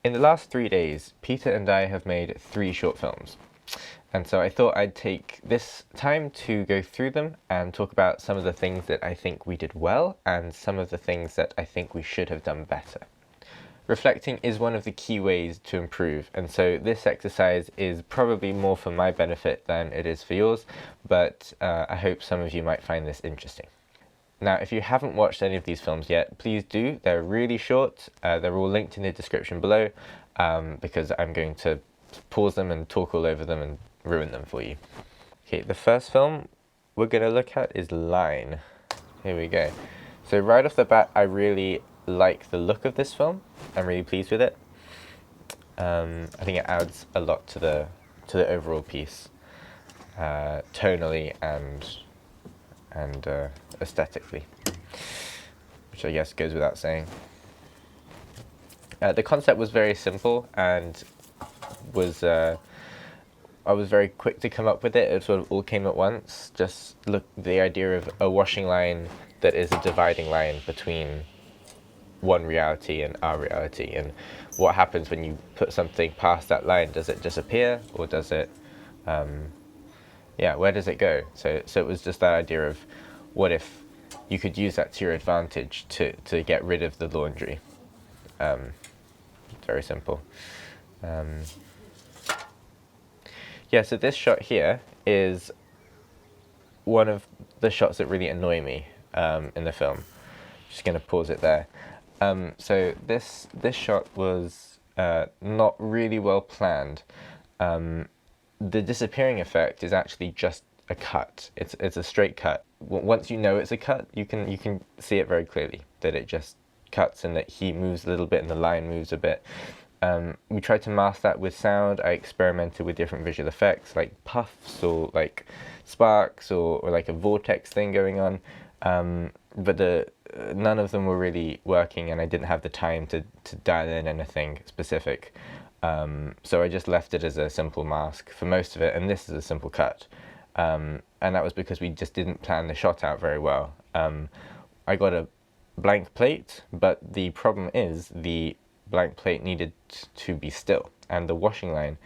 In the last 3 days, Peter and I have made 3 short films. And so I thought I'd take this time to go through them and talk about some of the things that I think we did well and some of the things that I think we should have done better. Reflecting is one of the key ways to improve, and so this exercise is probably more for my benefit than it is for yours, but I hope some of you might find this interesting. Now, if you haven't watched any of these films yet, please do. They're really short. They're all linked in the description below, because I'm going to pause them and talk all over them and ruin them for you. Okay, the first film we're going to look at is Line. Here we go. So right off the bat, I really like the look of this film. I'm really pleased with it. I think it adds a lot to the overall piece, tonally and aesthetically, which I guess goes without saying. The concept was very simple and was I was very quick to come up with it. It sort of all came at once. Just look, the idea of a washing line that is a dividing line between one reality and our reality, and what happens when you put something past that line. Does it disappear, or does it where does it go? So it was just that idea of what if you could use that to your advantage to get rid of the laundry. Very simple. So this shot here is one of the shots that really annoy me in the film. Just going to pause it there. So this shot was not really well planned. The disappearing effect is actually just a cut. It's a straight cut. Once you know it's a cut, you can see it very clearly that it just cuts and that he moves a little bit and the line moves a bit. We tried to mask that with sound. I experimented with different visual effects like puffs or like sparks or like a vortex thing going on. But none of them were really working, and I didn't have the time to dial in anything specific. So I just left it as a simple mask for most of it, and this is a simple cut. And that was because we just didn't plan the shot out very well. I got a blank plate, but the problem is the blank plate needed to be still, and the washing line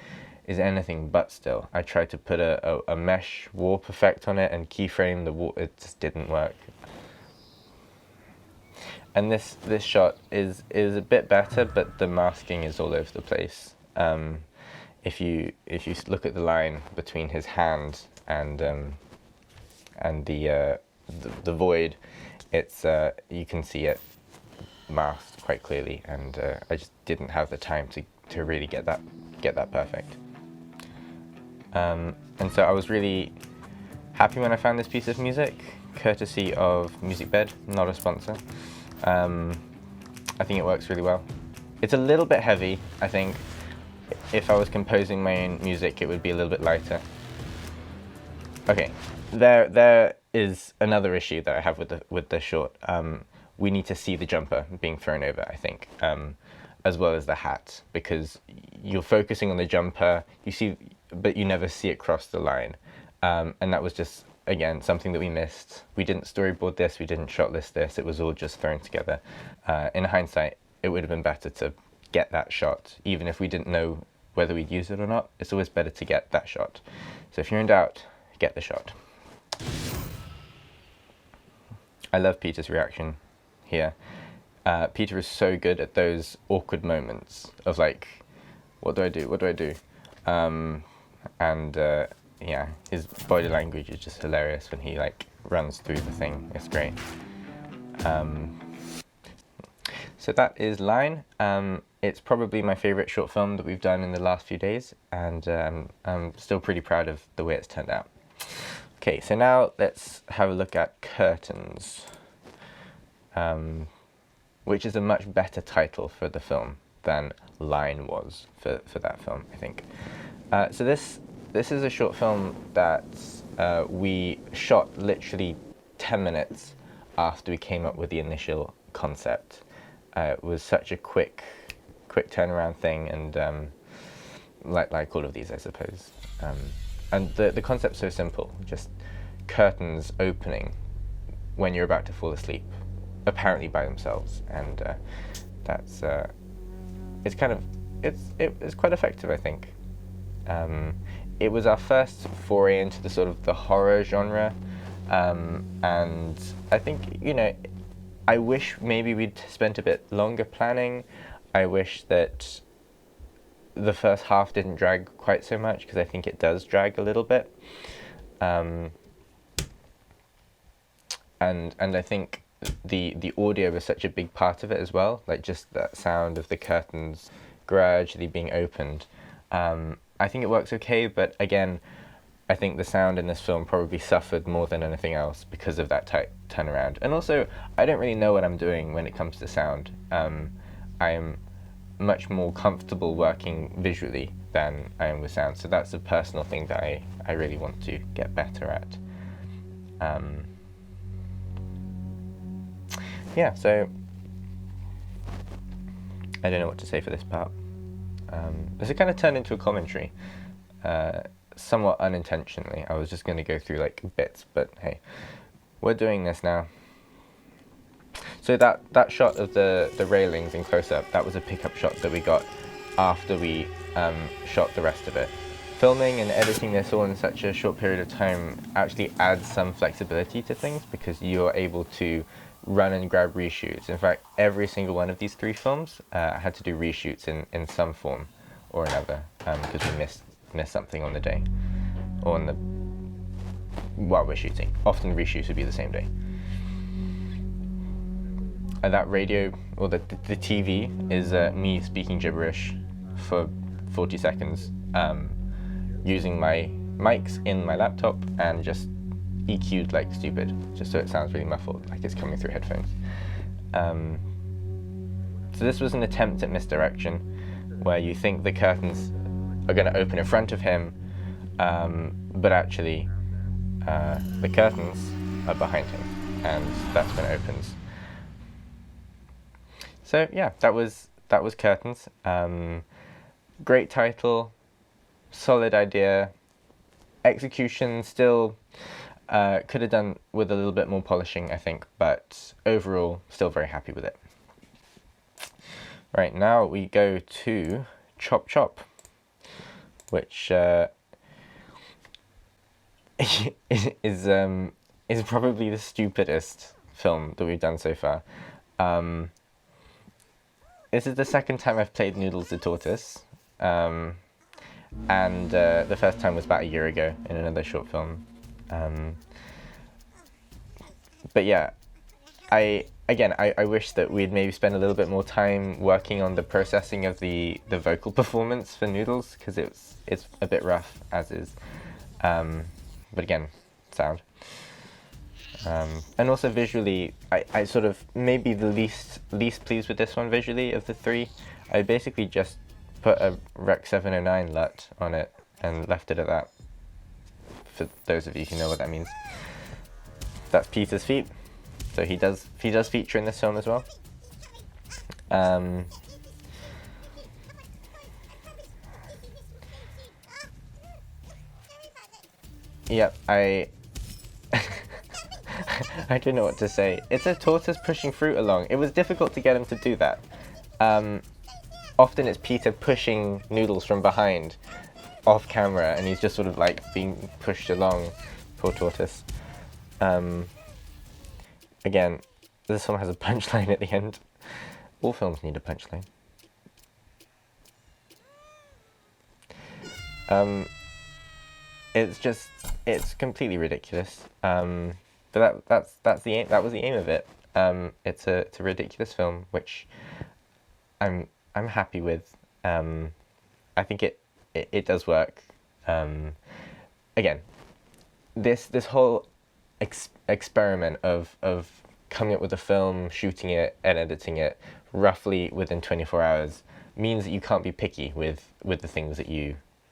is anything but still. I tried to put a mesh warp effect on it and keyframe the warp. It just didn't work. And this shot is a bit better, but the masking is all over the place. If you look at the line between his hand and the void, it's you can see it masked quite clearly, and I just didn't have the time to really get that perfect. And so I was really happy when I found this piece of music, courtesy of Music Bed, not a sponsor. I think it works really well. It's a little bit heavy. I think if I was composing my own music, it would be a little bit lighter. Okay, there is another issue that I have with the short. We need to see the jumper being thrown over, I think, as well as the hat, because you're focusing on the jumper, you see, but you never see it cross the line. And that was just, again, something that we missed. We didn't storyboard this, we didn't shot list this, it was all just thrown together. In hindsight, it would have been better to get that shot, even if we didn't know whether we'd use it or not. It's always better to get that shot. So if you're in doubt, get the shot. I love Peter's reaction here. Peter is so good at those awkward moments of like, what do I do? What do I do? Yeah, his body language is just hilarious when he like runs through the thing. It's great. So that is Line. It's probably my favorite short film that we've done in the last few days, and I'm still pretty proud of the way it's turned out. Okay, so now let's have a look at Curtains, which is a much better title for the film than Line was for that film, I think. So this is a short film that we shot literally 10 minutes after we came up with the initial concept. It was such a quick turnaround thing, and like all of these, I suppose. And the concept's so simple, just curtains opening when you're about to fall asleep, apparently by themselves, and that's it's kind of it's quite effective, I think. Um, it was our first foray into the sort of the horror genre, and I think, I wish maybe we'd spent a bit longer planning. I wish that the first half didn't drag quite so much, because I think it does drag a little bit. Um, and I think the audio was such a big part of it as well, like just that sound of the curtains gradually being opened. I think it works okay, but again, I think the sound in this film probably suffered more than anything else because of that tight turnaround. And also, I don't really know what I'm doing when it comes to sound. I'm much more comfortable working visually than I am with sound, so that's a personal thing that I really want to get better at. Yeah, so I don't know what to say for this part. This has kind of turned into a commentary, somewhat unintentionally. I was just going to go through like bits, but hey, we're doing this now. So that shot of the railings in close-up, that was a pickup shot that we got after we shot the rest of it. Filming and editing this all in such a short period of time actually adds some flexibility to things, because you're able to run and grab reshoots. In fact, every single one of these 3 films had to do reshoots in some form or another, because we missed something on the day, or on the while we're shooting. Often reshoots would be the same day. And that radio, or the TV, is me speaking gibberish for 40 seconds, using my mics in my laptop and just EQ'd like stupid, just so it sounds really muffled, like it's coming through headphones. So this was an attempt at misdirection, where you think the curtains are going to open in front of him, but actually the curtains are behind him, and that's when it opens. So yeah, that was Curtains. Great title, solid idea, execution still could have done with a little bit more polishing, I think, but overall still very happy with it. Right, now we go to Chop Chop, which is probably the stupidest film that we've done so far. This is the second time I've played Noodles the Tortoise, and the first time was about a year ago in another short film. But yeah, I wish that we'd maybe spend a little bit more time working on the processing of the vocal performance for Noodles, because it's a bit rough as is. But again, sound. And also visually, I sort of maybe the least pleased with this one visually of the 3. I basically just put a Rec 709 LUT on it and left it at that. For those of you who know what that means, that's Peter's feet. So he does feature in this film as well. Yep, I don't know what to say. It's a tortoise pushing fruit along. It was difficult to get him to do that. Often it's Peter pushing Noodles from behind, off camera, and he's just sort of like being pushed along. Poor tortoise. Again, this film has a punchline at the end. All films need a punchline. It's completely ridiculous. But that's the aim. That was the aim of it. It's a ridiculous film, which I'm happy with. I think it does work. Again, this whole experiment of coming up with a film, shooting it, and editing it roughly within 24 hours means that you can't be picky with the things that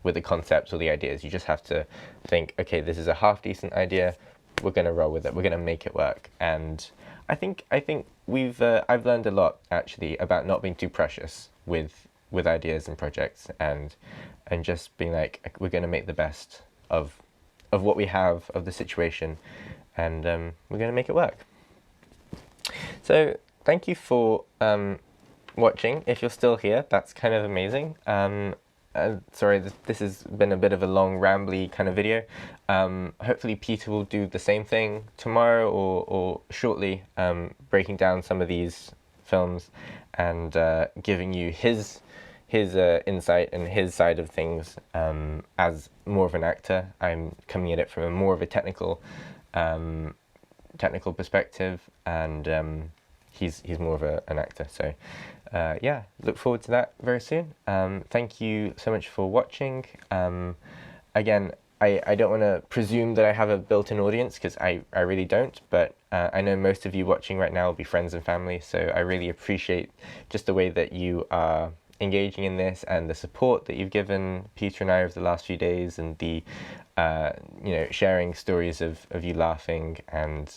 with the concepts or the ideas. You just have to think, okay, this is a half decent idea. We're gonna roll with it. We're gonna make it work. And I think I've learned a lot actually about not being too precious with ideas and projects, and just being like, we're gonna make the best of what we have, of the situation, and we're gonna make it work. So thank you for watching. If you're still here, that's kind of amazing. Sorry, this has been a bit of a long, rambly kind of video. Hopefully Peter will do the same thing tomorrow or shortly, breaking down some of these films and giving you his insight and his side of things as more of an actor. I'm coming at it from a more of a technical perspective, and he's more of an actor. So yeah, look forward to that very soon. Thank you so much for watching. Again, I don't want to presume that I have a built-in audience, because I really don't, but I know most of you watching right now will be friends and family, so I really appreciate just the way that you are engaging in this and the support that you've given Peter and I over the last few days, and the sharing stories of you laughing and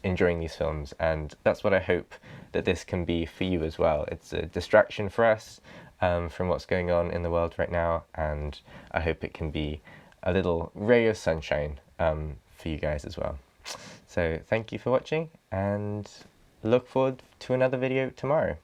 enjoying these films. And that's what I hope that this can be for you as well. It's a distraction for us from what's going on in the world right now, and I hope it can be a little ray of sunshine for you guys as well. So thank you for watching, and look forward to another video tomorrow.